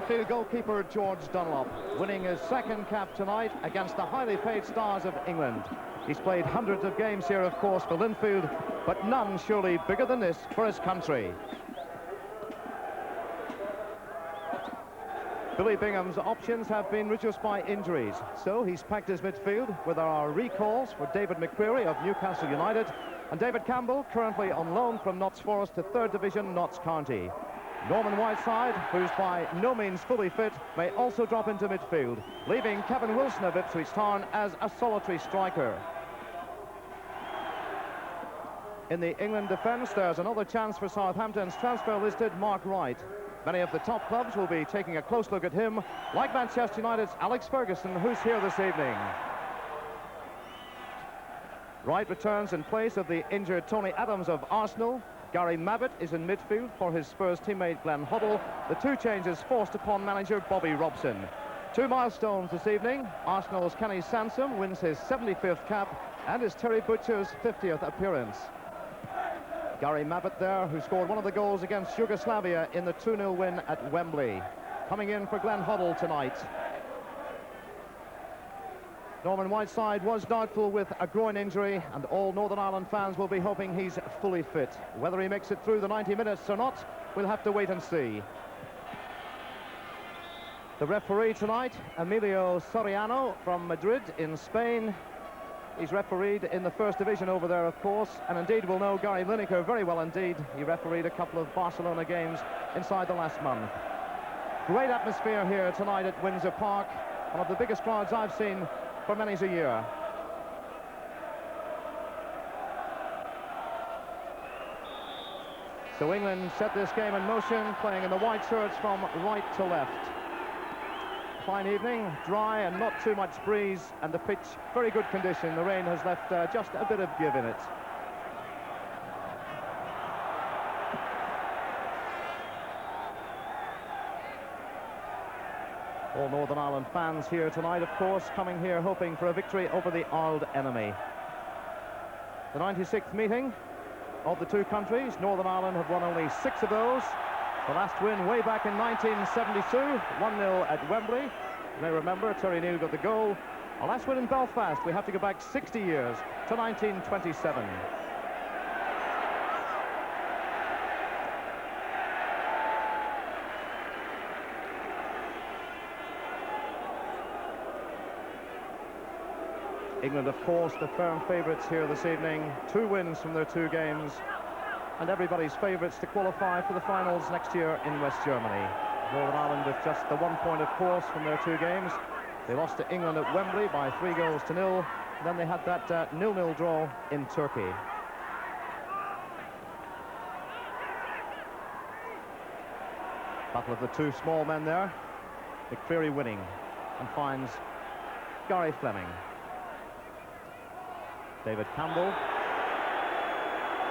Linfield goalkeeper George Dunlop, winning his second cap tonight against the highly paid stars of England. He's played hundreds of games here, of course, for Linfield, but none surely bigger than this for his country. Billy Bingham's options have been reduced by injuries, so he's packed his midfield with our recalls for David McCreary of Newcastle United and David Campbell, currently on loan from Notts Forest to 3rd Division Notts County. Norman Whiteside, who's by no means fully fit, may also drop into midfield, leaving Kevin Wilson of Ipswich Town as a solitary striker. In the England defence, there's another chance for Southampton's transfer listed Mark Wright. Many of the top clubs will be taking a close look at him, like Manchester United's Alex Ferguson, who's here this evening. Wright returns in place of the injured Tony Adams of Arsenal. Gary Mabbutt is in midfield for his Spurs teammate Glenn Hoddle. The two changes forced upon manager Bobby Robson. Two milestones this evening. Arsenal's Kenny Sansom wins his 75th cap and is Terry Butcher's 50th appearance. Gary Mabbutt there, who scored one of the goals against Yugoslavia in the 2-0 win at Wembley. Coming in for Glenn Hoddle tonight. Norman Whiteside was doubtful with a groin injury, and all Northern Ireland fans will be hoping he's fully fit. Whether he makes it through the 90 minutes or not, we'll have to wait and see. The referee tonight, Emilio Soriano from Madrid in Spain. He's refereed in the 1st Division over there, of course, and indeed will know Gary Lineker very well indeed. He refereed a couple of Barcelona games inside the last month. Great atmosphere here tonight at Windsor Park. One of the biggest crowds I've seen for many a year. So England set this game in motion, playing in the white shirts from right to left. Fine evening, dry and not too much breeze, and the pitch very good condition. The rain has left just a bit of give in it. All Northern Ireland fans here tonight, of course, coming here hoping for a victory over the old enemy. The 96th meeting of the two countries. Northern Ireland have won only 6 of those. The last win way back in 1972, 1-0 at Wembley. You may remember Terry Neal got the goal. Our last win in Belfast, we have to go back 60 years to 1927. England, of course, the firm favourites here this evening. 2 wins from their 2 games, and everybody's favourites to qualify for the finals next year in West Germany. Northern Ireland with just the 1 point, of course, from their 2 games. They lost to England at Wembley by 3-0. Then they had that 0-0 draw in Turkey. Battle of the 2 small men there. McCreary winning and finds Gary Fleming. David Campbell.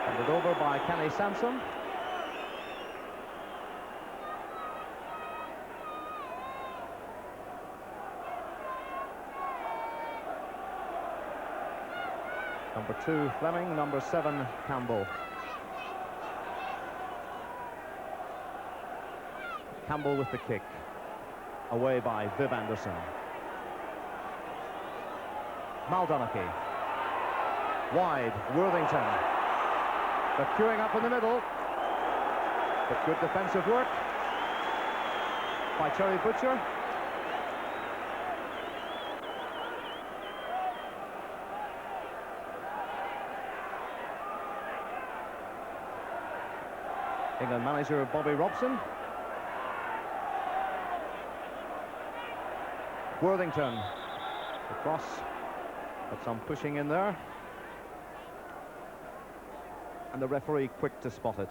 Handed over by Kenny Sansom. Number 2, Fleming. Number 7, Campbell. Campbell with the kick. Away by Viv Anderson. Maldonaghy. Wide, Worthington. They're queuing up in the middle. But good defensive work by Terry Butcher. England manager Bobby Robson. Worthington. Across. Got some pushing in there. And the referee quick to spot it.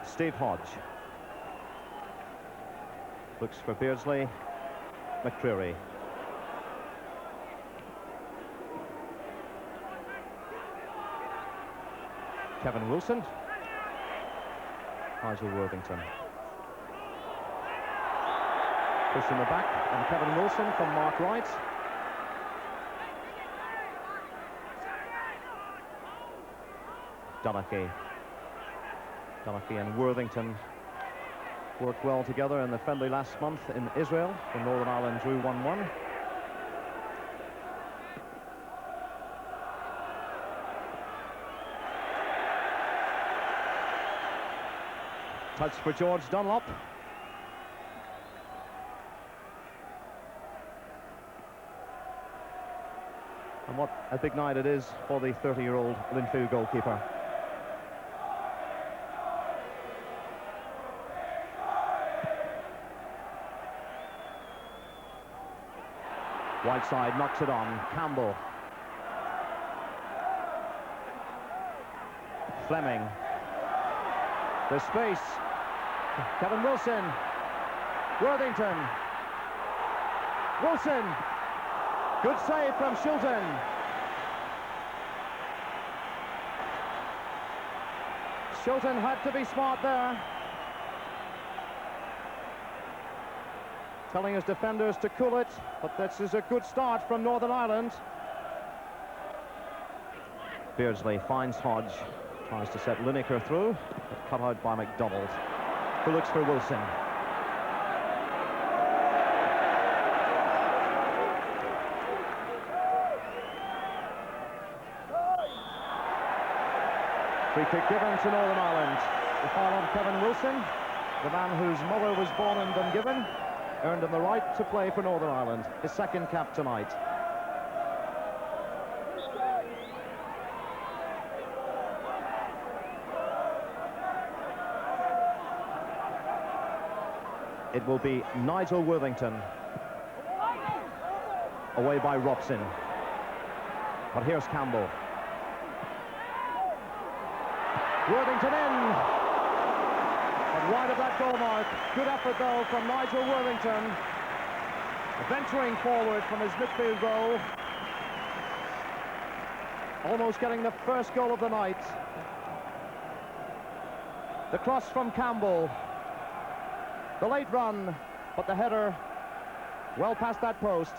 Steve Hodge. Looks for Beardsley. McCreary. Kevin Wilson. Nigel Worthington. Push in the back, and Kevin Wilson from Mark Wright. Donaghy. Donaghy and Worthington worked well together in the friendly last month in Israel when Northern Ireland drew 1-1. Touch for George Dunlop. And what a big night it is for the 30-year-old Linfield goalkeeper. Whiteside knocks it on. Campbell. Fleming. There's space. Kevin Wilson. Worthington. Wilson. Good save from Shilton. Shilton had to be smart there. Telling his defenders to cool it, but this is a good start from Northern Ireland. Beardsley finds Hodge. Tries to set Lineker through, but cut out by McDonald, who looks for Wilson. Free kick given to Northern Ireland. The foul on Kevin Wilson, the man whose mother was born in Dungiven, earned him the right to play for Northern Ireland, his second cap tonight. It will be Nigel Worthington, away by Robson. But here's Campbell. Worthington in. And wide of that goal mark. Good effort, though, from Nigel Worthington. Venturing forward from his midfield goal. Almost getting the first goal of the night. The cross from Campbell. The late run, but the header well past that post.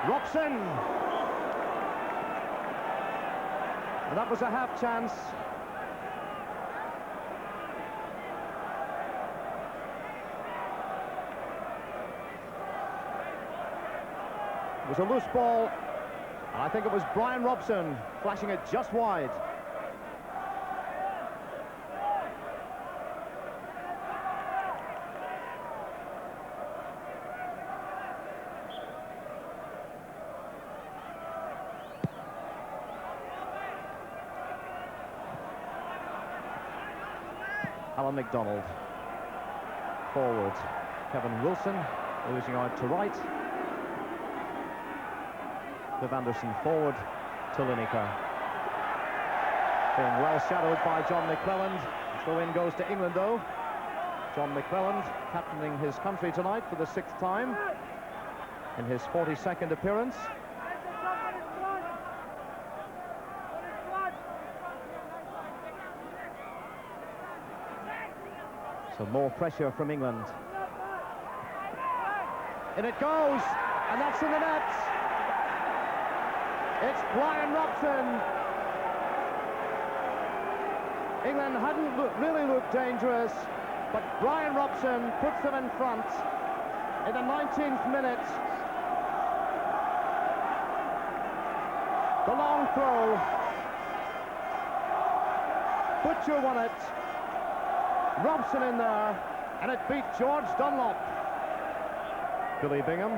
Robson. And that was a half chance. It was a loose ball, and I think it was Brian Robson flashing it just wide. Alan McDonald. Forward. Kevin Wilson losing out to right. Viv Anderson forward to Lineker. Being well shadowed by John McClelland. Throw in goes to England, though. John McClelland captaining his country tonight for the 6th time in his 42nd appearance. So more pressure from England. And it goes, and that's in the net. It's Brian Robson. England hadn't really looked dangerous, but Brian Robson puts them in front in the 19th minute. The long throw. Butcher won it. Robson in there, and it beat George Dunlop. Billy Bingham,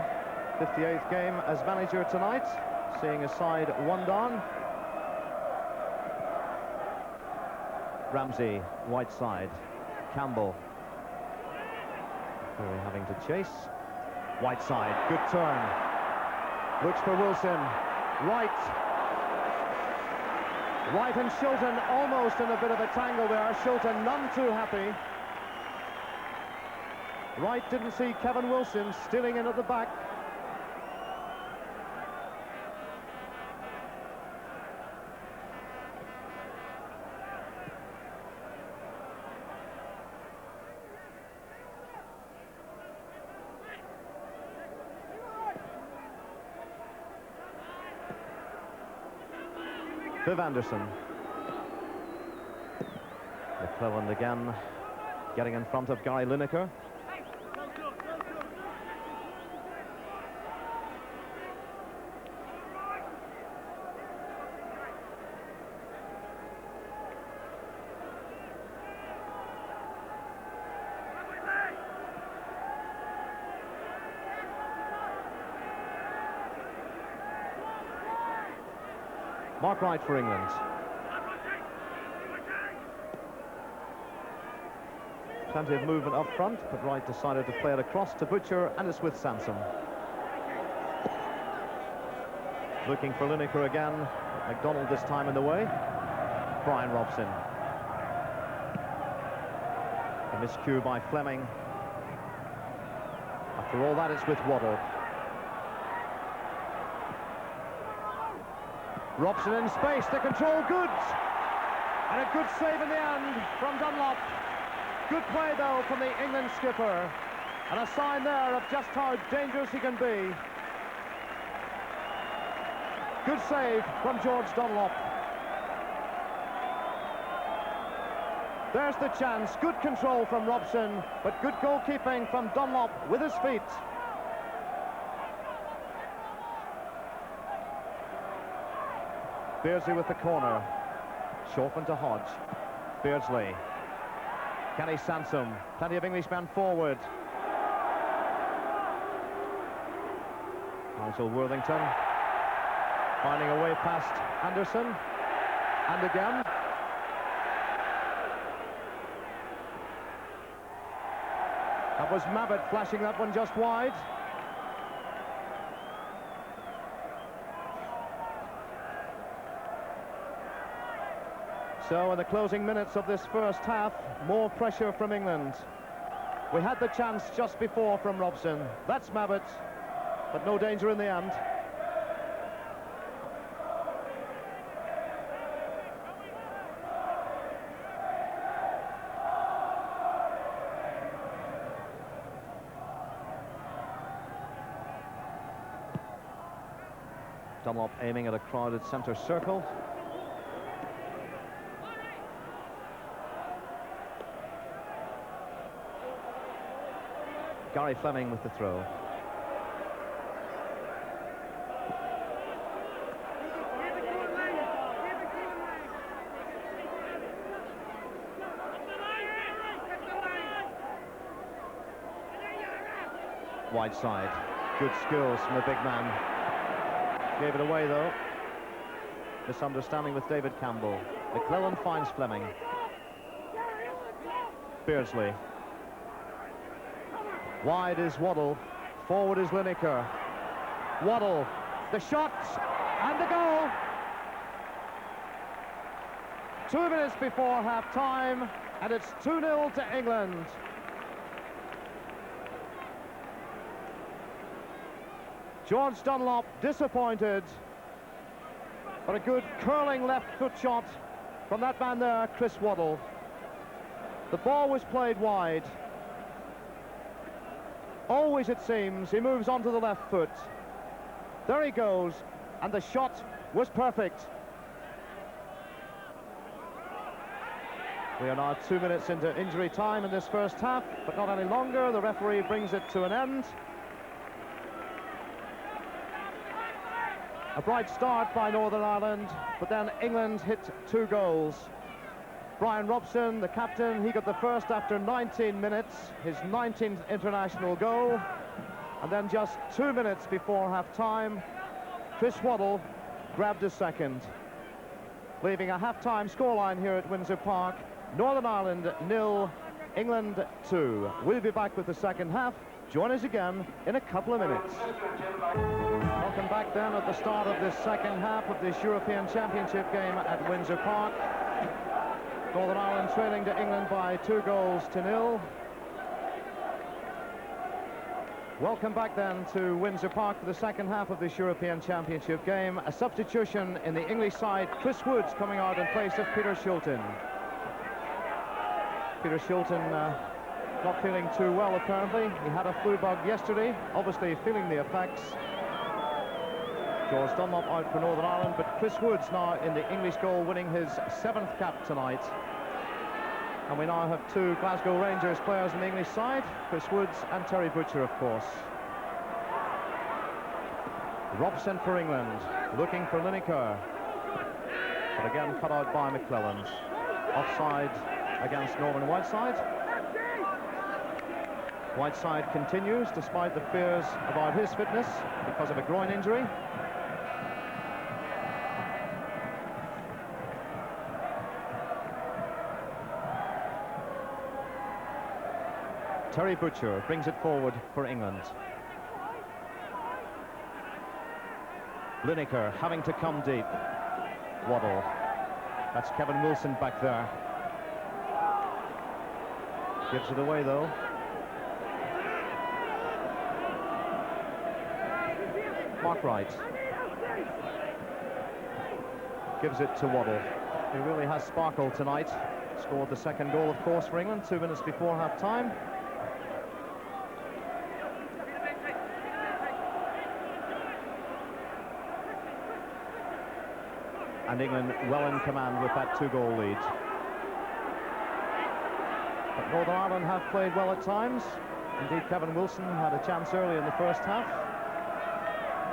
58th game as manager tonight, seeing his side one down. Ramsey, Whiteside, Campbell. Really having to chase. Whiteside, good turn. Looks for Wilson. Right. Wright and Shilton almost in a bit of a tangle there. Shilton none too happy. Wright didn't see Kevin Wilson stealing in at the back. Viv Anderson. McClelland again, getting in front of Gary Lineker. Mark Wright for England. Plenty of movement up front, but Wright decided to play it across to Butcher, and it's with Sansom. Looking for Lineker again. McDonald this time in the way. Brian Robson. A miscue by Fleming. After all that, it's with Waddle. Robson in space, the control good. And a good save in the end from Dunlop. Good play, though, from the England skipper. And a sign there of just how dangerous he can be. Good save from George Dunlop. There's the chance. Good control from Robson, but good goalkeeping from Dunlop with his feet. Beardsley with the corner. Shortman to Hodge. Beardsley. Kenny Sansom. Plenty of Englishmen forward. Nigel Worthington. Finding a way past Anderson. And again. That was Mabbutt flashing that one just wide. So in the closing minutes of this first half, more pressure from England. We had the chance just before from Robson. That's Mabbutt, but no danger in the end. Dunlop aiming at a crowded centre circle. Gary Fleming with the throw. Wide side. Good skills from the big man. Gave it away, though. Misunderstanding with David Campbell. McClelland finds Fleming. Beardsley. Wide is Waddle, forward is Lineker. Waddle, the shot, and the goal. 2 minutes before half-time, and it's 2-0 to England. George Dunlop disappointed, but a good curling left foot shot from that man there, Chris Waddle. The ball was played wide. Always, it seems, he moves onto the left foot. There he goes, and the shot was perfect. We are now 2 minutes into injury time in this first half, but not any longer. The referee brings it to an end. A bright start by Northern Ireland, but then England hit 2 goals. Brian Robson, the captain, he got the first after 19 minutes, his 19th international goal. And then just 2 minutes before half-time, Chris Waddle grabbed his second. Leaving a half-time scoreline here at Windsor Park. Northern Ireland 0, England 2. We'll be back with the second half. Join us again in a couple of minutes. Welcome back then at the start of this second half of this European Championship game at Windsor Park. Northern Ireland trailing to England by 2-0. Welcome back then to Windsor Park for the second half of this European Championship game. A substitution in the English side, Chris Woods coming out in place of Peter Shilton. Peter Shilton not feeling too well apparently. He had a flu bug yesterday, obviously feeling the effects. George Dunlop out for Northern Ireland, but Chris Woods now in the English goal, winning his 7th cap tonight. And we now have 2 Glasgow Rangers players in the English side, Chris Woods and Terry Butcher, of course. Robson for England, looking for Lineker, but again cut out by McClelland. Offside against Norman Whiteside. Whiteside continues despite the fears about his fitness because of a groin injury. Terry Butcher brings it forward for England. Lineker having to come deep. Waddle. That's Kevin Wilson back there. Gives it away though. Mark Wright. Gives it to Waddle. He really has sparkled tonight. Scored the 2nd goal, of course, for England 2 minutes before half-time. And England well in command with that 2-goal lead. But Northern Ireland have played well at times. Indeed, Kevin Wilson had a chance early in the first half.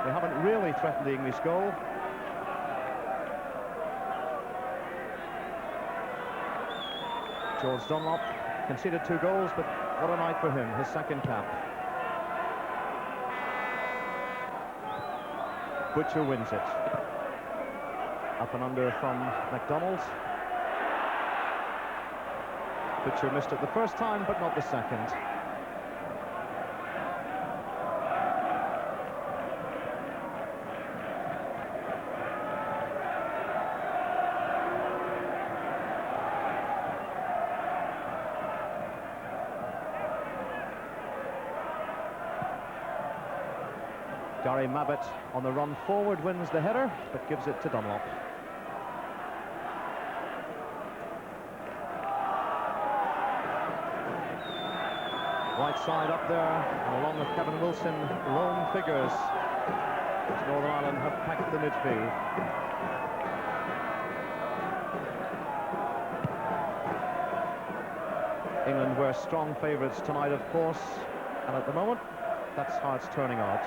They haven't really threatened the English goal. George Dunlop conceded 2 goals, but what a night for him, his 2nd cap. Butcher wins it. Up and under from McDonald. Butcher missed it the first time, but not the second. Gary Mabbutt on the run forward wins the header, but gives it to Dunlop. Whiteside up there, and along with Kevin Wilson, lone figures. Northern Ireland have packed the midfield. England were strong favourites tonight, of course, and at the moment, that's how it's turning out.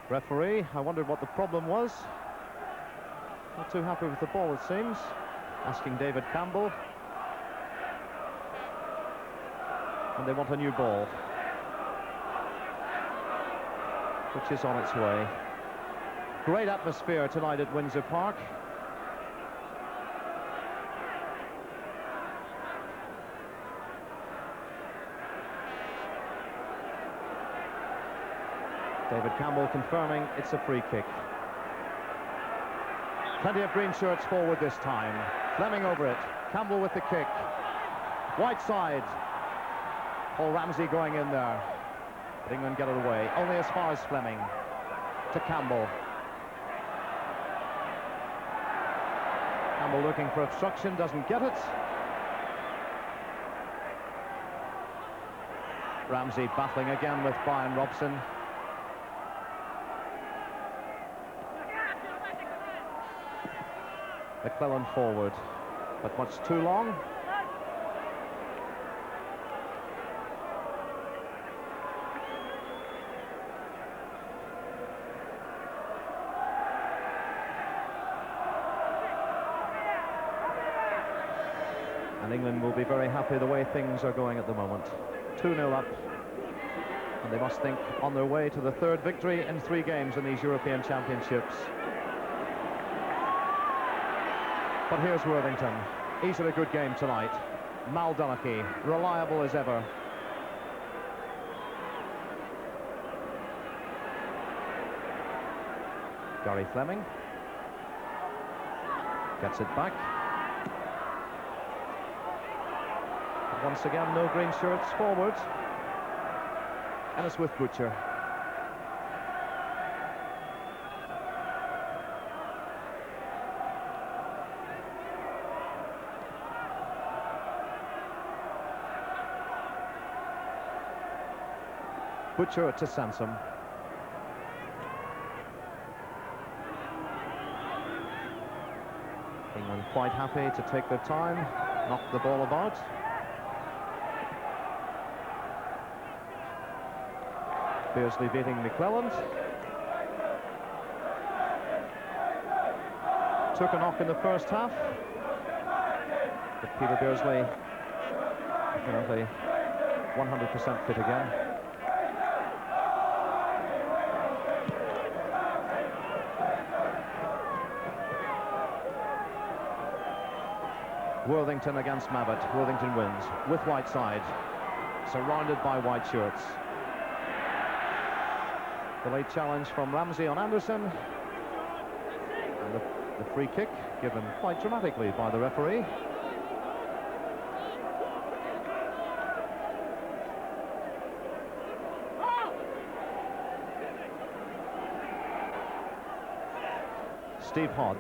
Referee, I wondered what the problem was. Not too happy with the ball, it seems. Asking David Campbell. And they want a new ball, which is on its way. Great atmosphere tonight at Windsor Park. David Campbell confirming it's a free kick. Plenty of green shirts forward this time. Fleming over it. Campbell with the kick. Whiteside. Paul Ramsey going in there. But England get it away. Only as far as Fleming. To Campbell. Campbell looking for obstruction, doesn't get it. Ramsey battling again with Brian Robson. McClelland forward, but much too long. And England will be very happy the way things are going at the moment. 2-0 up, and they must think on their way to the 3rd victory in 3 games in these European Championships. But here's Worthington. He's had a good game tonight. Mal Donachie, reliable as ever. Gary Fleming gets it back. Once again, no green shirts forward. And it's with Butcher. Butcher to Sansom. England quite happy to take their time, knock the ball about. Beardsley beating McClelland. Took a knock in the first half, but Peter Beardsley apparently 100% fit again. Worthington against Mabbott. Worthington wins with Whiteside, surrounded by white shirts. The late challenge from Ramsey on Anderson. And the free kick given quite dramatically by the referee. Steve Hodge.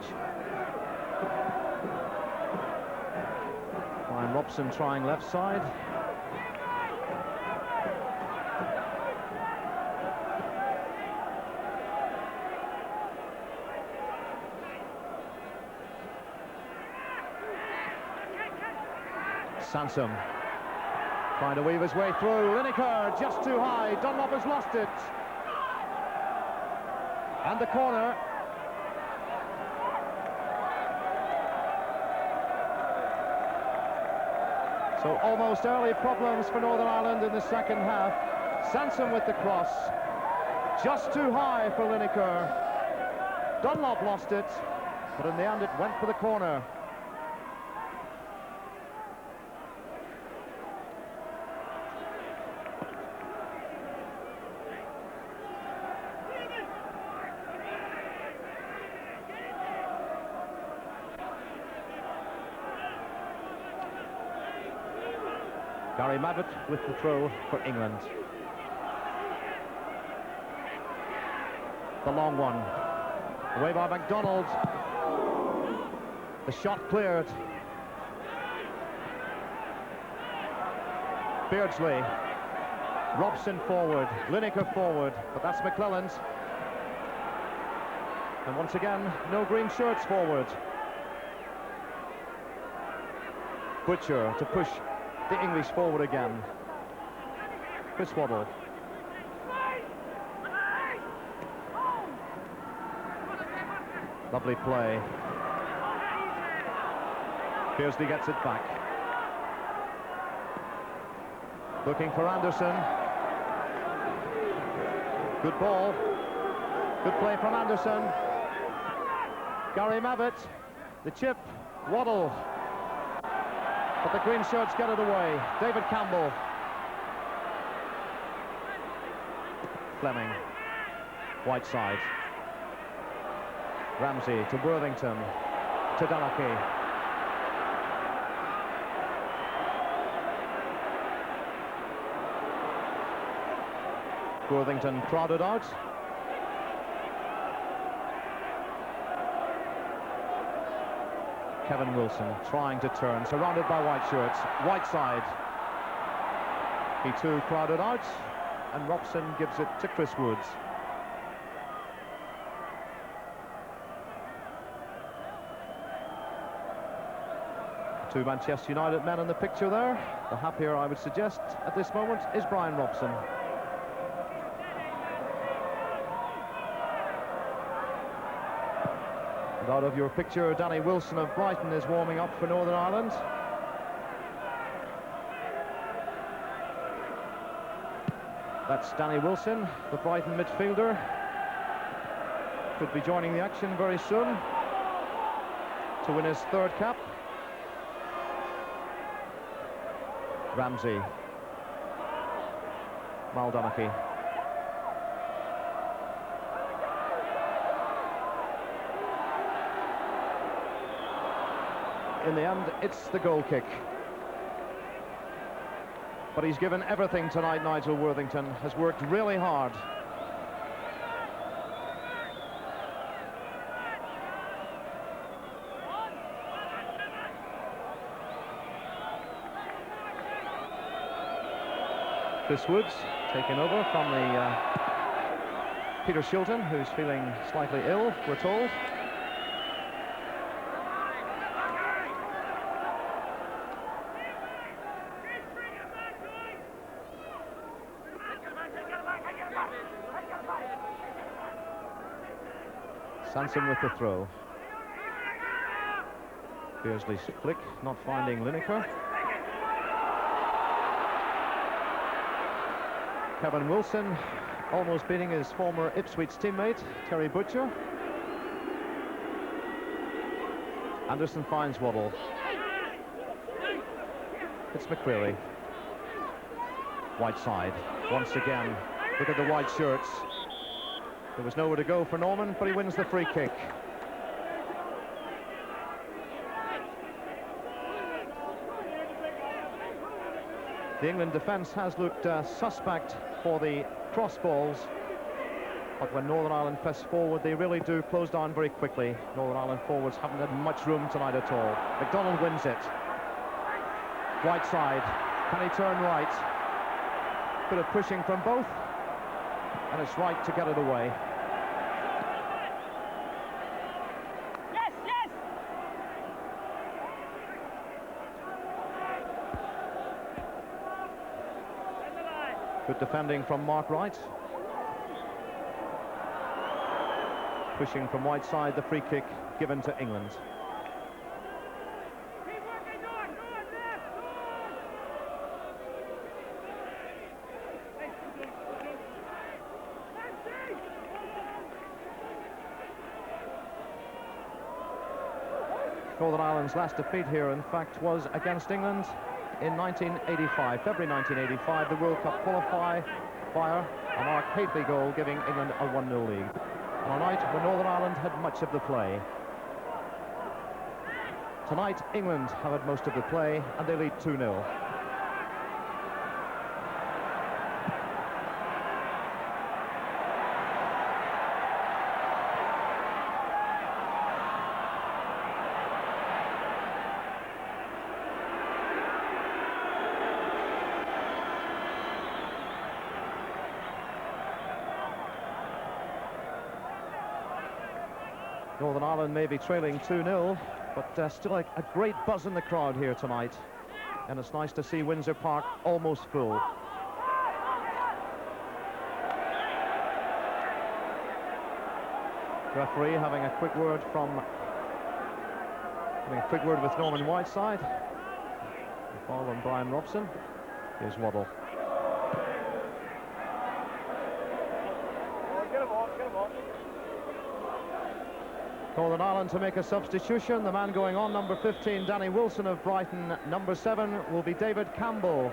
Brian Robson trying left side. Sansom trying to weave his way through. Lineker just too high. Dunlop has lost it. And the corner. So almost early problems for Northern Ireland in the second half. Sansom with the cross. Just too high for Lineker. Dunlop lost it, but in the end it went for the corner. Gary Mabbott with the throw for England. The long one. Away by MacDonald. The shot cleared. Beardsley. Robson forward. Lineker forward. But that's McClelland's. And once again, no green shirts forward. Butcher to push the English forward again. Chris Waddle. Lovely play. Beardsley gets it back. Looking for Anderson. Good ball. Good play from Anderson. Gary Mabbott. The chip. Waddle. But the green shirts get it away. David Campbell. Fleming. Whiteside. Ramsey to Worthington. To Donachie. Worthington crowded out. Kevin Wilson trying to turn, surrounded by white shirts. Whiteside. He too crowded out, and Robson gives it to Chris Woods. Two Manchester United men in the picture there. The happier, I would suggest, at this moment is Brian Robson. And out of your picture, Danny Wilson of Brighton is warming up for Northern Ireland. That's Danny Wilson, the Brighton midfielder. Could be joining the action very soon to win his third cap. Ramsey. Mal Donachie. In the end, it's the goal kick. But he's given everything tonight, Nigel Worthington. Has worked really hard. Chris Woods taking over from the Peter Shilton, who's feeling slightly ill, we're told. Sansom with the throw. Beardsley's flick, not finding Lineker. Kevin Wilson almost beating his former Ipswich teammate, Terry Butcher. Anderson finds Waddle. It's McCreary. White side, once again. Look at the white shirts. There was nowhere to go for Norman, but he wins the free kick. The England defence has looked suspect for the cross balls, but when Northern Ireland press forward, they really do close down very quickly. Northern Ireland forwards haven't had much room tonight at all. McDonald wins it. White side, can he turn right? Bit of pushing from both, and it's right to get it away. Good defending from Mark Wright. Pushing from white side, the free kick given to England. Northern Ireland's last defeat here, in fact, was against England in 1985, February 1985, the World Cup qualifier, a Mark Hateley goal giving England a 1-0 lead. On a night when Northern Ireland had much of the play. Tonight, England have had most of the play, and they lead 2-0. Northern Ireland may be trailing 2-0, but still a great buzz in the crowd here tonight. And it's nice to see Windsor Park almost full. Referee having a quick word with Norman Whiteside. The foul on Brian Robson. Here's Waddle. Northern Ireland to make a substitution. The man going on, number 15, Danny Wilson of Brighton. Number 7 will be David Campbell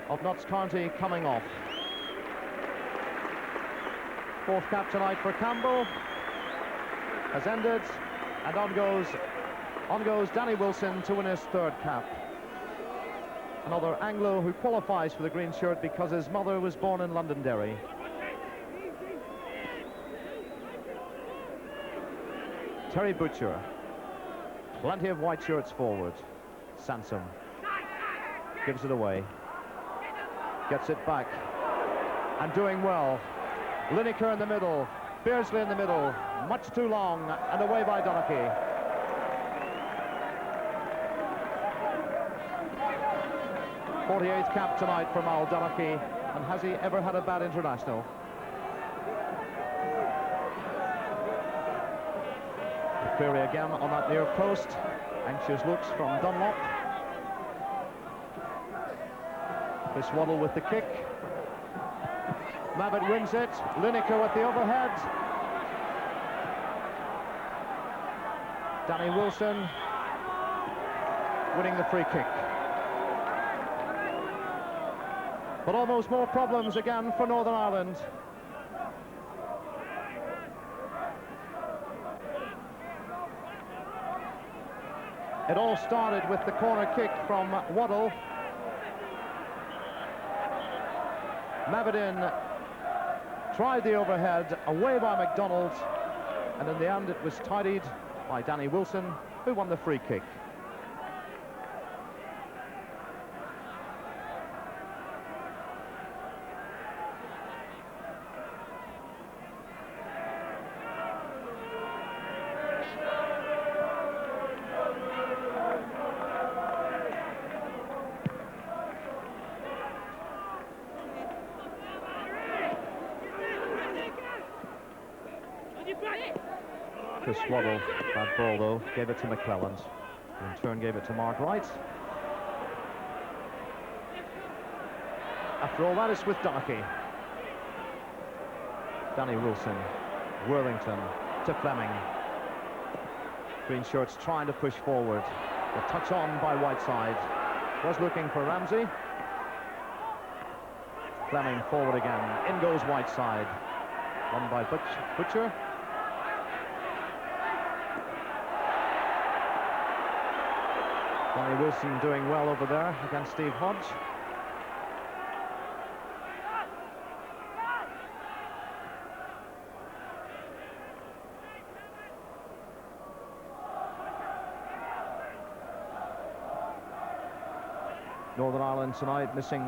of Notts County coming off. Fourth cap tonight for Campbell has ended, and on goes Danny Wilson to win his third cap. Another Anglo who qualifies for the green shirt because his mother was born in Londonderry. Terry Butcher, plenty of white shirts forward. Sansom gives it away, gets it back, and doing well. Lineker in the middle, Beardsley in the middle, much too long, and away by Donachie. '48th cap tonight for Mal Donachie, and has he ever had a bad international? Query again on that near post. Anxious looks from Dunlop. Chris Waddle with the kick. Mabbott wins it. Lineker with the overhead. Danny Wilson winning the free kick. But almost more problems again for Northern Ireland. It all started with the corner kick from Waddle. Mavitt in, tried the overhead, away by McDonald, and in the end it was tidied by Danny Wilson, who won the free kick. Chris Waddle, that ball though, gave it to McClelland, who in turn gave it to Mark Wright. After all that, it's with Donachie. Danny Wilson, Worthington to Fleming. Green shirts trying to push forward. The touch on by Whiteside. Was looking for Ramsey. Fleming forward again. In goes Whiteside. Won by Butcher. Danny Wilson doing well over there against Steve Hodge. Northern Ireland tonight missing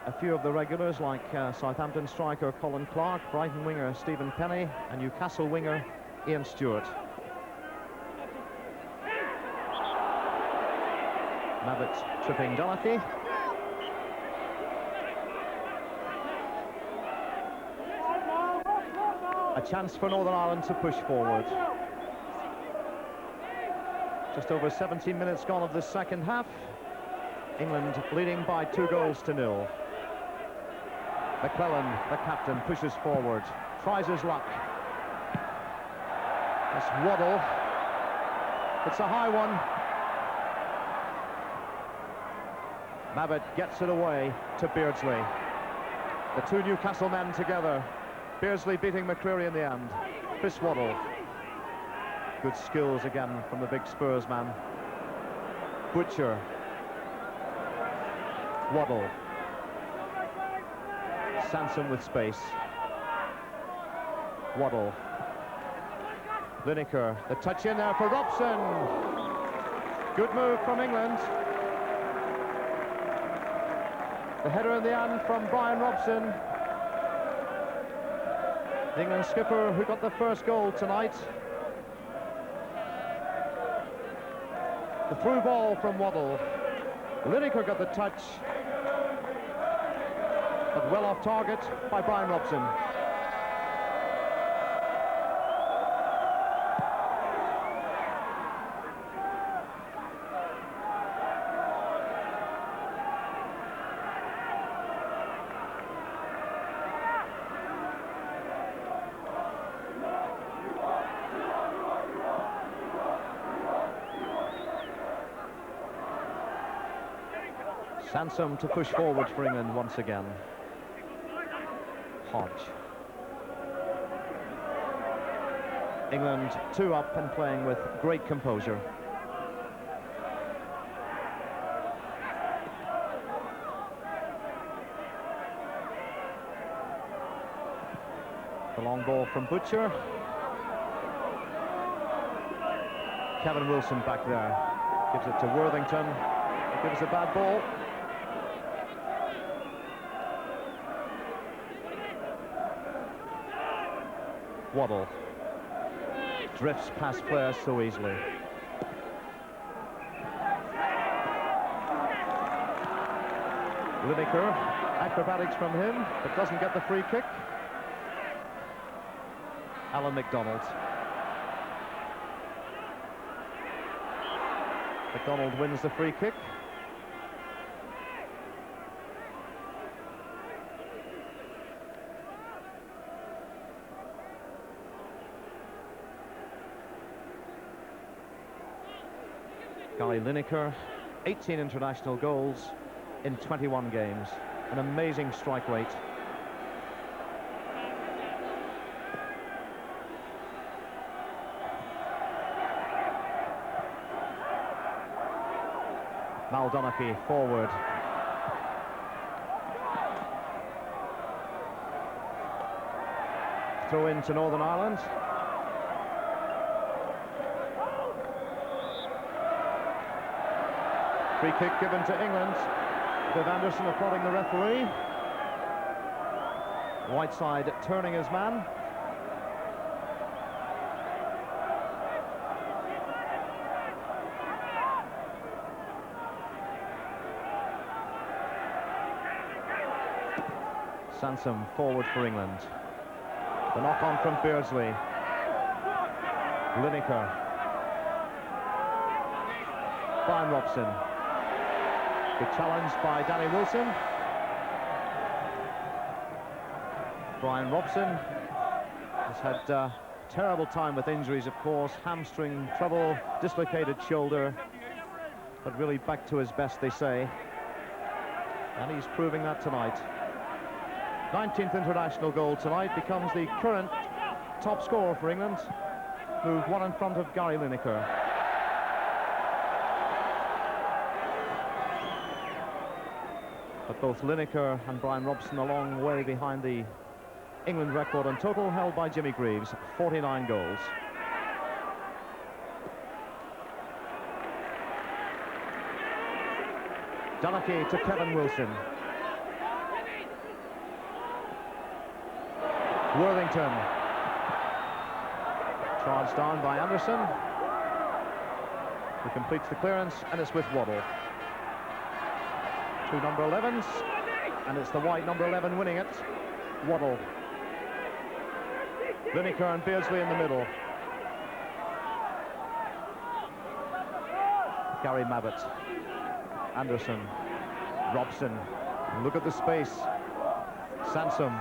a few of the regulars like Southampton striker Colin Clark, Brighton winger Stephen Penny and Newcastle winger Ian Stewart. Mavitt tripping Donachie. A chance for Northern Ireland to push forward. Just over 17 minutes gone of the second half. England leading by 2-0. McClelland, the captain, pushes forward, tries his luck. That's Waddle. It's a high one. Mavitt gets it away to Beardsley. The two Newcastle men together. Beardsley beating McCreary in the end. Chris Waddle. Good skills again from the big Spurs man. Butcher. Waddle. Sansom with space. Waddle. Lineker. The touch in there for Robson. Good move from England. The header in the end from Brian Robson. The England skipper who got the first goal tonight. The through ball from Waddle. Lineker got the touch, but well off target by Brian Robson. Sansom to push forward for England once again. Hodge. England 2 up and playing with great composure. The long ball from Butcher. Kevin Wilson back there. Gives it to Worthington. Gives a bad ball. Waddle drifts past players so easily. Lineker, acrobatics from him, but doesn't get the free kick. Alan McDonald. McDonald wins the free kick. Gary Lineker, 18 international goals in 21 games. An amazing strike rate. Mal Donachie forward. throw in to Northern Ireland. Free kick given to England. Viv Anderson applauding the referee. Whiteside turning his man. Sansom forward for England. The knock-on from Beardsley. Lineker. Brian Robson. Good challenge by Danny Wilson. Brian Robson has had a terrible time with injuries, of course. Hamstring trouble, dislocated shoulder, but really back to his best, they say. And he's proving that tonight. 19th international goal tonight, becomes the current top scorer for England. Moved one in front of Gary Lineker. But both Lineker and Brian Robson a long way behind the England record in total, held by Jimmy Greaves, 49 goals. Donachie to Kevin Wilson. Worthington. Charged down by Anderson. He completes the clearance, and it's with Waddle. Two number 11s, and it's the white number 11 winning it. Waddle. Lineker and Beardsley in the middle. Gary Mabbutt. Anderson. Robson. Look at the space. Sansom.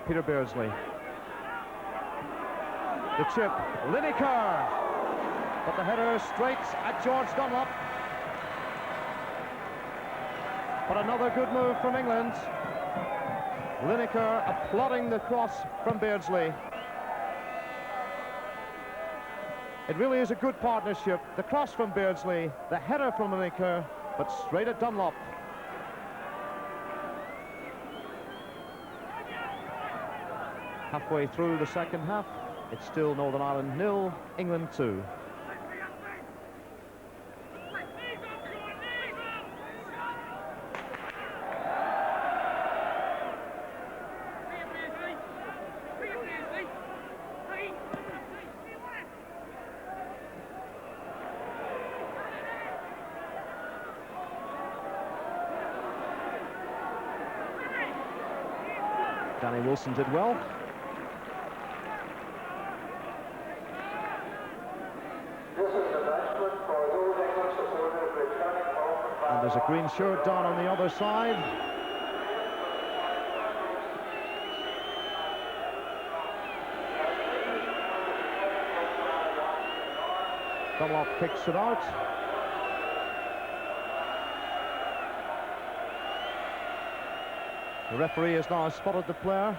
Peter Beardsley. The chip. Lineker. But the header straight at George Dunlop. But another good move from England. Lineker applauding the cross from Beardsley. It really is a good partnership. The cross from Beardsley, the header from Lineker, but straight at Dunlop. Halfway through the second half, it's still Northern Ireland 0, England 2. Danny Wilson did well. And there's a green shirt down on the other side. Dunlop kicks it out. The referee has now spotted the player.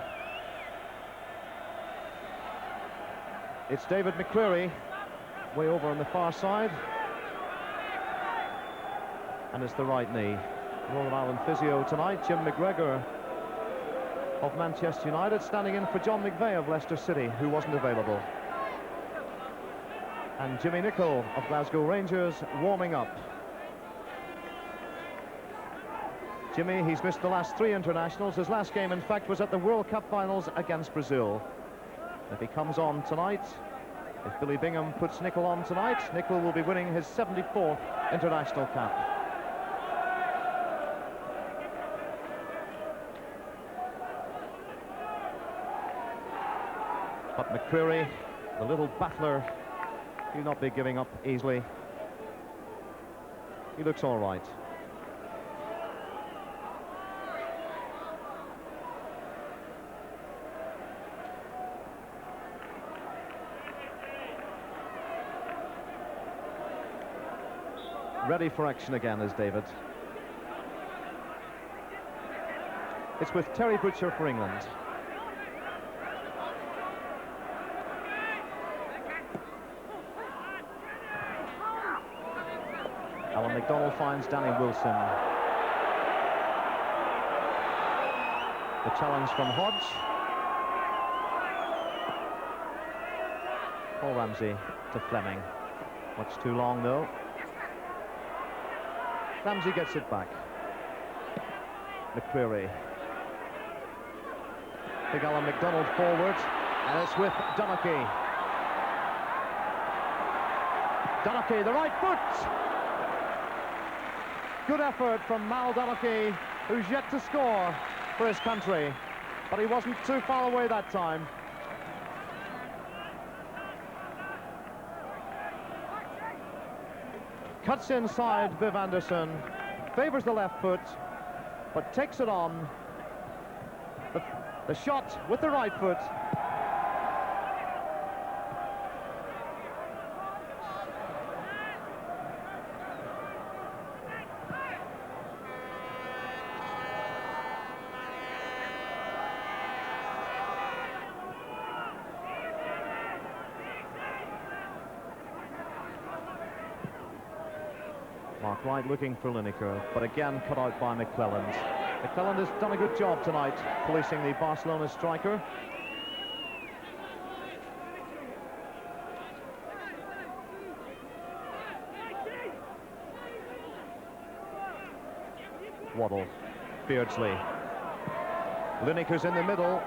It's David McCreary, way over on the far side. And it's the right knee. Northern Ireland physio tonight, Jim McGregor of Manchester United, standing in for John McVeigh of Leicester City, who wasn't available. And Jimmy Nicholl of Glasgow Rangers warming up. Jimmy, he's missed the last 3 internationals. His last game, in fact, was at the World Cup finals against Brazil. If he comes on tonight, if Billy Bingham puts Nicholl on tonight, Nicholl will be winning his 74th international cap. But McCreary, the little battler, he'll not be giving up easily. He looks all right. Ready for action again is David. It's with Terry Butcher for England. Alan McDonald finds Danny Wilson. The challenge from Hodge. Paul Ramsey to Fleming. Much too long though. Ramsey gets it back. McCreary. Big Alan McDonald forward, and it's with Donachie. Donachie, the right foot! Good effort from Mal Donachie, who's yet to score for his country, but he wasn't too far away that time. Cuts inside Viv Anderson, favours the left foot, but takes it on. The shot with the right foot. Mark Wright looking for Lineker, but again cut out by McClelland. McClelland has done a good job tonight, policing the Barcelona striker. Waddle, Beardsley. Lineker's in the middle,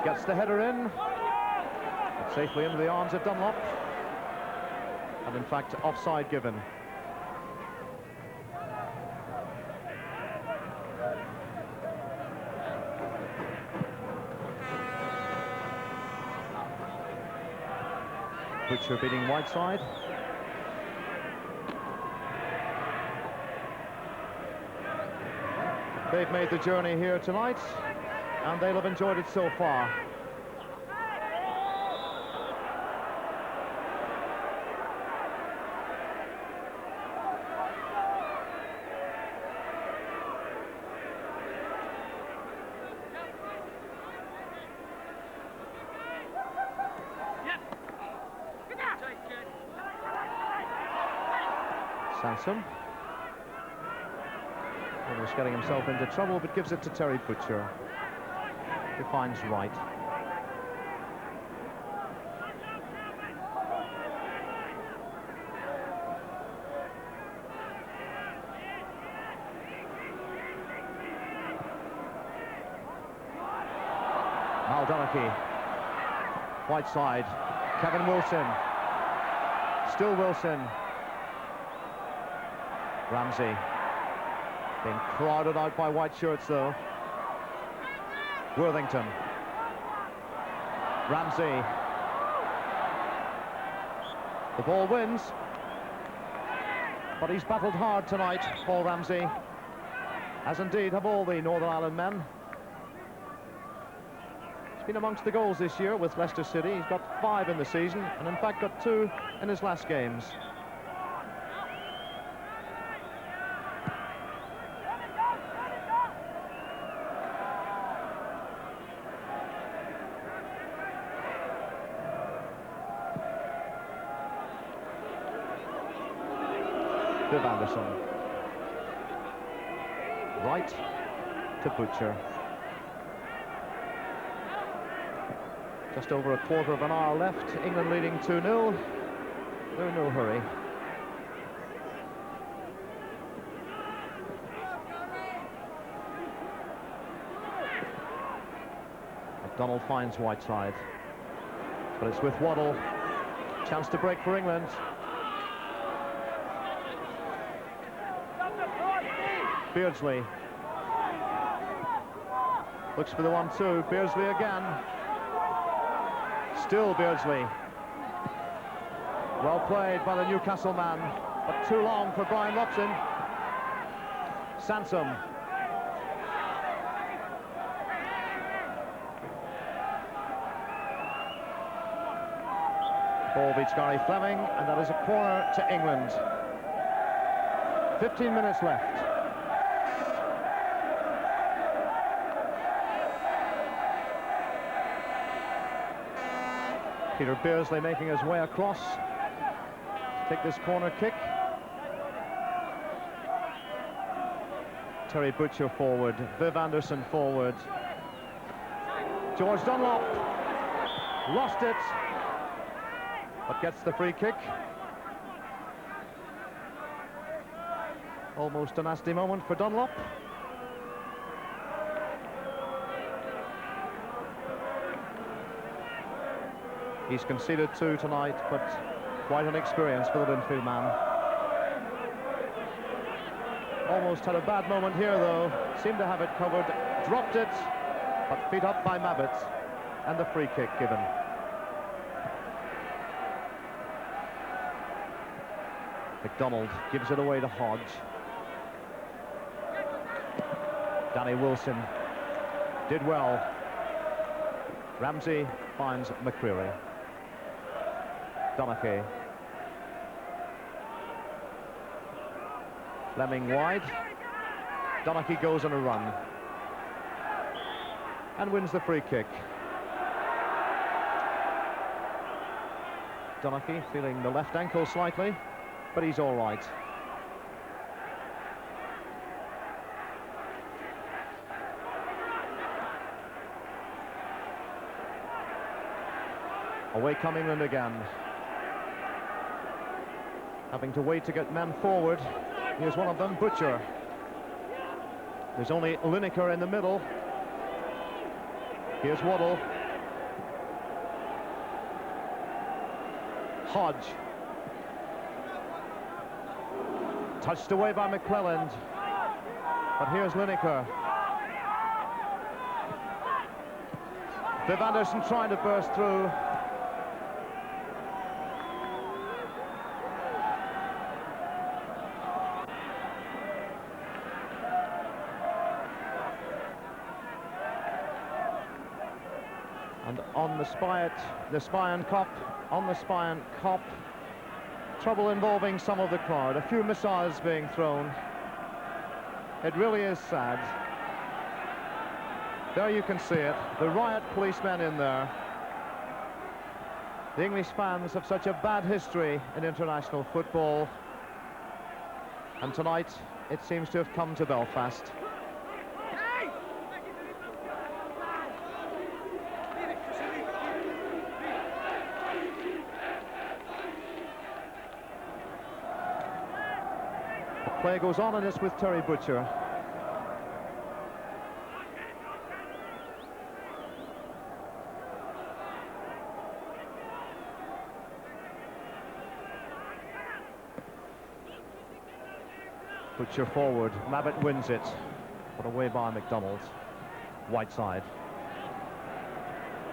gets the header in, but safely into the arms of Dunlop, and in fact offside given. Butcher beating Whiteside. They've made the journey here tonight, and they'll have enjoyed it so far. Sansom. Almost getting himself into trouble, but gives it to Terry Butcher, who finds Wright. Mal Donachie. Whiteside. Kevin Wilson. Still Wilson. Ramsey being crowded out by white shirts though. Worthington. Ramsey. The ball wins, but he's battled hard tonight, Paul Ramsey, as indeed have all the Northern Ireland men. He's been amongst the goals this year with Leicester City. He's got 5 in the season, and in fact got 2 in his last games. Viv Anderson. Right to Butcher. Just over a quarter of an hour left. England leading 2-0. They're in no hurry. McDonald finds Whiteside, but it's with Waddle. Chance to break for England. Beardsley looks for the 1-2. Beardsley again. Still Beardsley. Well played by the Newcastle man, but too long for Brian Robson. Sansom. Ball beats Gary Fleming, and that is a corner to England. 15 minutes left. Peter Beardsley making his way across to take this corner kick. Terry Butcher forward, Viv Anderson forward, George Dunlop lost it, but gets the free kick. Almost a nasty moment for Dunlop. He's conceded 2 tonight, but quite an experience for the Linfield man. Almost had a bad moment here, though. Seemed to have it covered, dropped it, but feet up by Mabbutt, and the free kick given. McDonald gives it away to Hodge. Danny Wilson did well. Ramsey finds McCreary. Donachie. Fleming wide. Donachie goes on a run and wins the free kick. Donachie feeling the left ankle slightly, but he's all right. Away come England again. Having to wait to get men forward. Here's one of them, Butcher. There's only Lineker in the middle. Here's Waddle. Hodge. Touched away by McClelland. But here's Lineker. Viv Anderson trying to burst through. And on the Spion Kop, trouble involving some of the crowd. A few missiles being thrown. It really is sad. There you can see it, the riot policemen in there. The English fans have such a bad history in international football. And tonight, it seems to have come to Belfast. Play goes on, and it's with Terry Butcher. Butcher forward, Mabbutt wins it, but away by McDonald. Whiteside.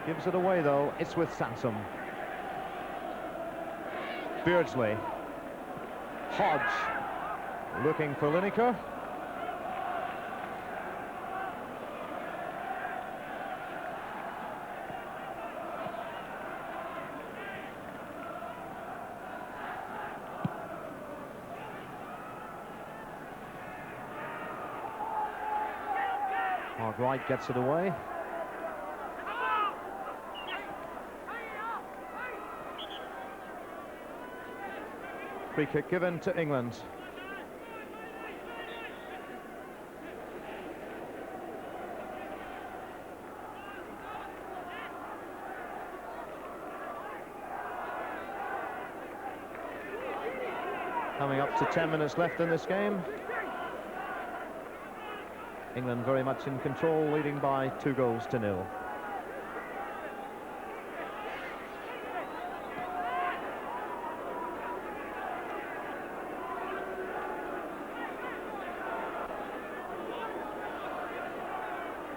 Gives it away though, it's with Sansom. Beardsley. Hodge. Looking for Lineker. Mark Wright gets it away. Free kick given to England. Coming up to 10 minutes left in this game. England very much in control, leading by 2-0.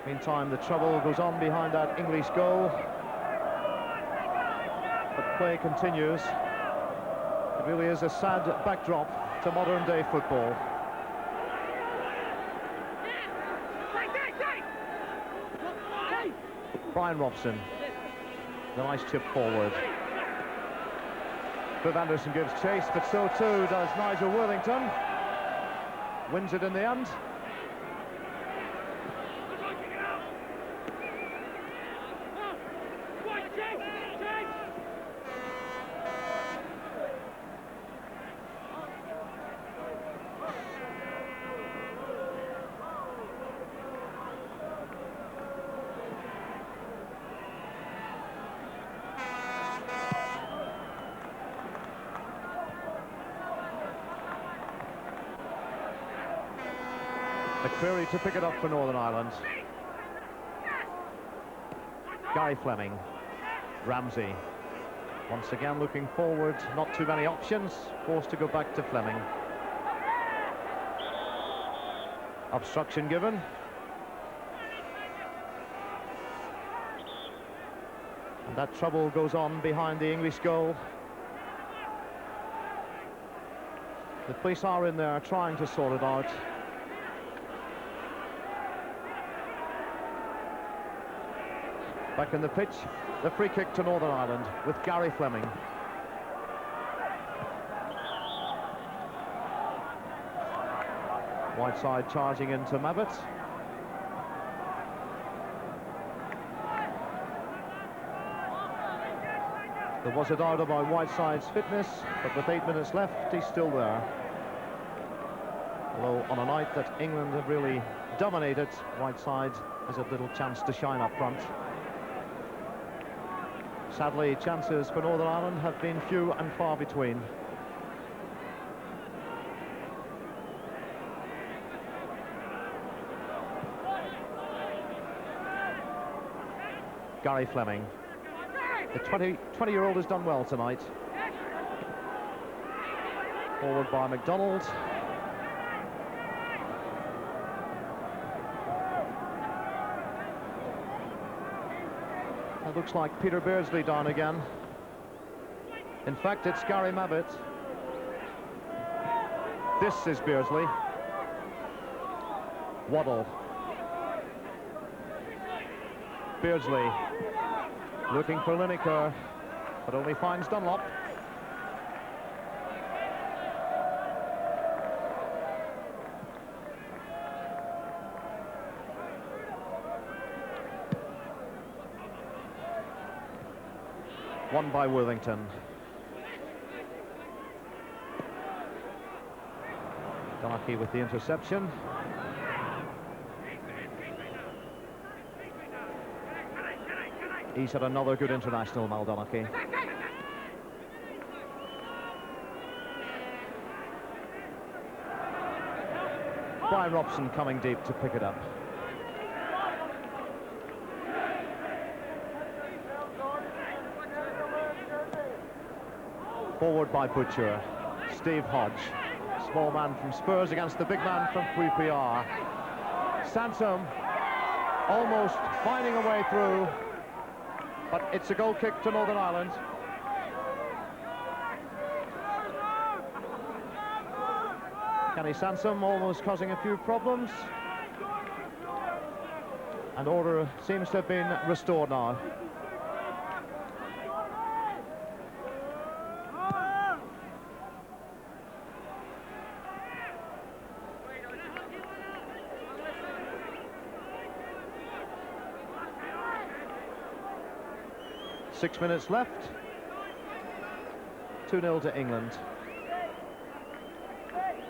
Meantime, the trouble goes on behind that English goal. But play continues. It really is a sad backdrop to modern-day football. Brian Robson, the nice chip forward. Viv Anderson gives chase, but so too does Nigel Worthington. Wins it in the end. McCreary to pick it up for Northern Ireland. Gary Fleming. Ramsey. Once again looking forward, not too many options, forced to go back to Fleming. Obstruction given. And that trouble goes on behind the English goal. The police are in there trying to sort it out. Back in the pitch, the free kick to Northern Ireland with Gary Fleming. Whiteside charging into Mabbutt. There was a doubt about Whiteside's fitness, but with 8 minutes left, he's still there. Although on a night that England have really dominated, Whiteside has a little chance to shine up front. Sadly, chances for Northern Ireland have been few and far between. Gary Fleming. The 20-year-old has done well tonight. Forward by MacDonald. It looks like Peter Beardsley down again. In fact, it's Gary Mabbutt. This is Beardsley. Waddle. Beardsley looking for Lineker, but only finds Dunlop. Won by Worthington. Donachie with the interception. He's had another good international, Mal Donachie. Brian Robson coming deep to pick it up. Forward by Butcher. Steve Hodge. Small man from Spurs against the big man from QPR. Sansom almost finding a way through, but it's a goal kick to Northern Ireland. Kenny Sansom almost causing a few problems. And order seems to have been restored now. Six minutes left. 2-0 to England.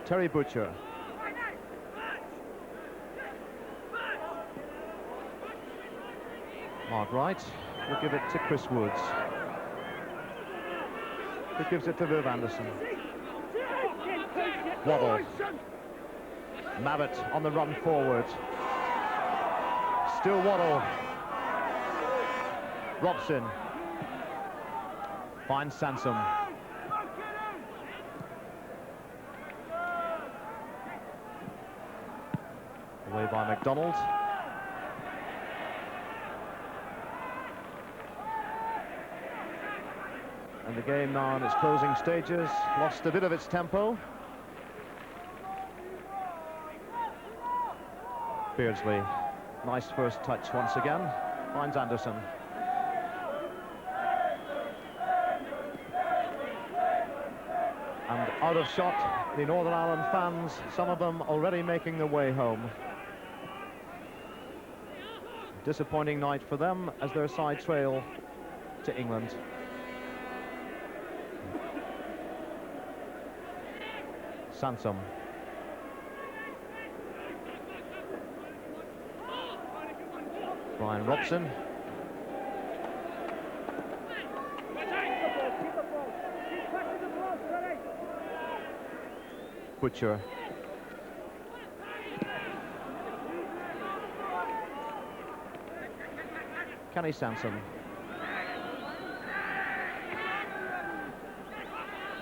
Terry Butcher. Mark Wright will give it to Chris Woods. Who gives it to Viv Anderson. Waddle. Mabbutt on the run forward. Still Waddle. Robson. Finds Sansom. Away by MacDonald. And the game now in its closing stages lost a bit of its tempo. Beardsley, nice first touch once again, finds Anderson. And out of shot, the Northern Ireland fans, some of them already making their way home. Disappointing night for them as their side trail to England. Sansom. Brian Robson. Butcher. Kenny Sansom.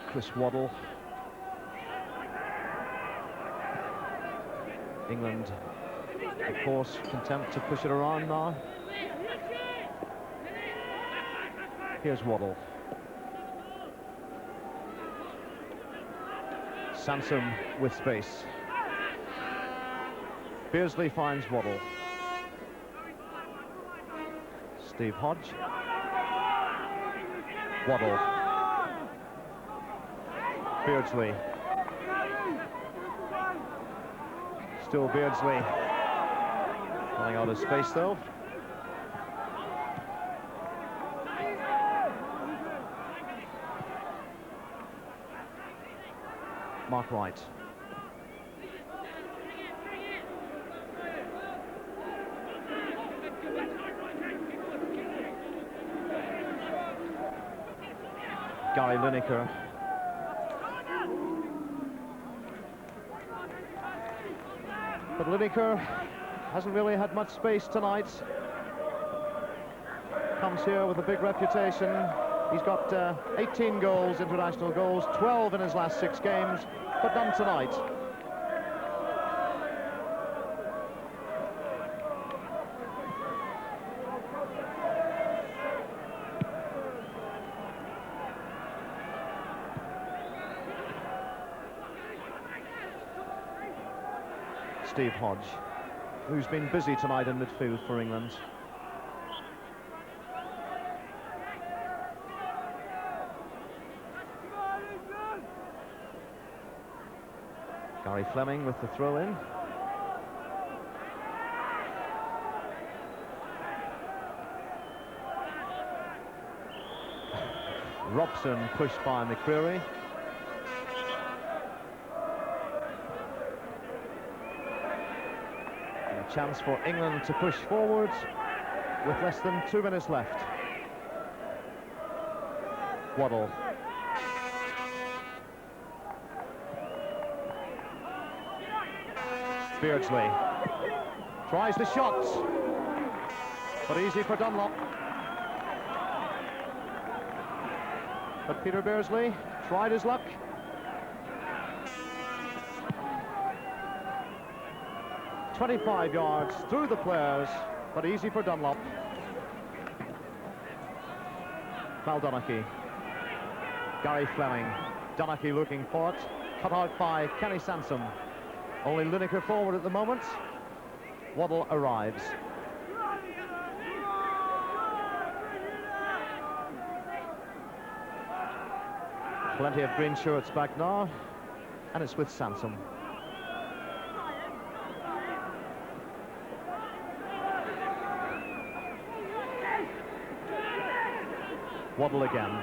Chris Waddle. England, of course, content to push it around now. Here's Waddle. Sansom with space. Beardsley finds Waddle. Steve Hodge. Waddle. Beardsley. Still Beardsley. Running out of space though. Mark Wright. Gary Lineker. But Lineker hasn't really had much space tonight. Comes here with a big reputation. He's got 18 goals, international goals, 12 in his last 6 games, but none tonight. Steve Hodge, who's been busy tonight in midfield for England. Gary Fleming with the throw-in. Robson pushed by McCreary. And a chance for England to push forward with less than 2 minutes left. Waddle. Beardsley tries the shot, but easy for Dunlop. But Peter Beardsley tried his luck. "25 yards through the players, but easy for Dunlop. Val Donachie. Gary Fleming. Donachie looking for it. Cut out by Kenny Sansom. Only Lineker forward at the moment. Waddle arrives. Plenty of green shirts back now, and it's with Sansom. Waddle again.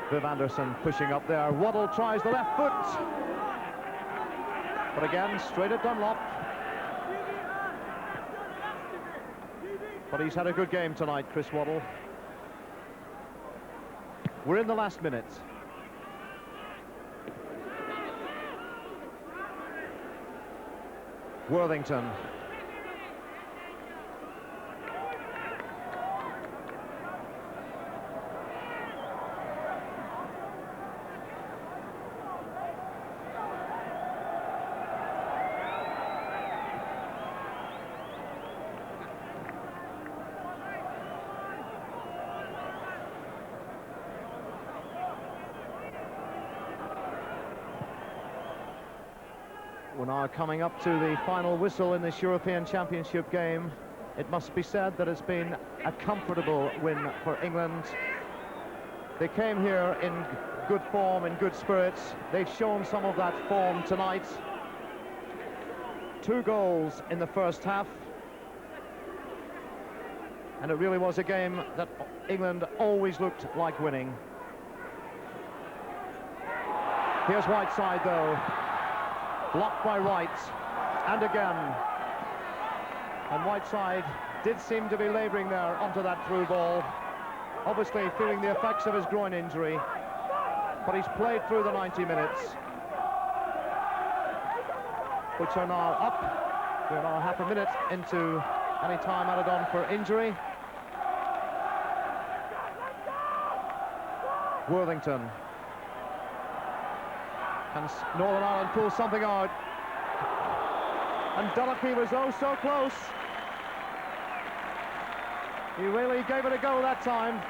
Viv Anderson pushing up there. Waddle tries the left foot. But again, straight at Dunlop. But he's had a good game tonight, Chris Waddle. We're in the last minute. Worthington. We're now coming up to the final whistle in this European Championship game. It must be said that it's been a comfortable win for England. They came here in good form, in good spirits. They've shown some of that form tonight. 2 goals in the first half. And it really was a game that England always looked like winning. Here's Whiteside though. Blocked by Wright, and again. And Whiteside did seem to be labouring there onto that through ball. Obviously feeling the effects of his groin injury, but he's played through the 90 minutes, which are now up. We're now half a minute into any time added on for injury. Worthington. And Northern Ireland pulls something out. And Donaghy was oh so close. He really gave it a go that time.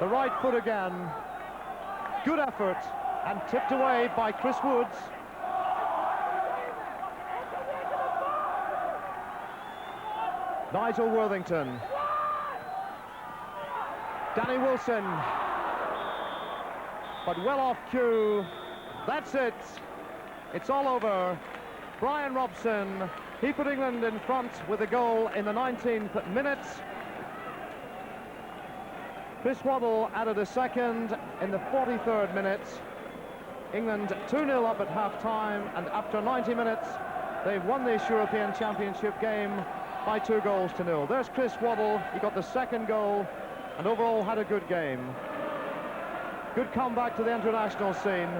The right foot again. Good effort, and tipped away by Chris Woods. Nigel Worthington. Danny Wilson. But well off cue. That's it. It's all over. Brian Robson, he put England in front with a goal in the 19th minute. Chris Waddle added a second in the 43rd minute. England 2-0 up at half-time, and after 90 minutes, they've won this European Championship game by 2-0. There's Chris Waddle. He got the second goal, and overall had a good game. Good comeback to the international scene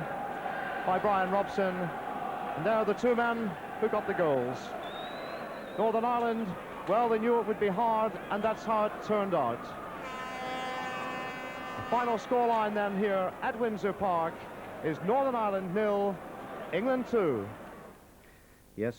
by Brian Robson. And there are the two men who got the goals. Northern Ireland, well, they knew it would be hard, and that's how it turned out. The final scoreline then here at Windsor Park is Northern Ireland 0, England 2. Yes.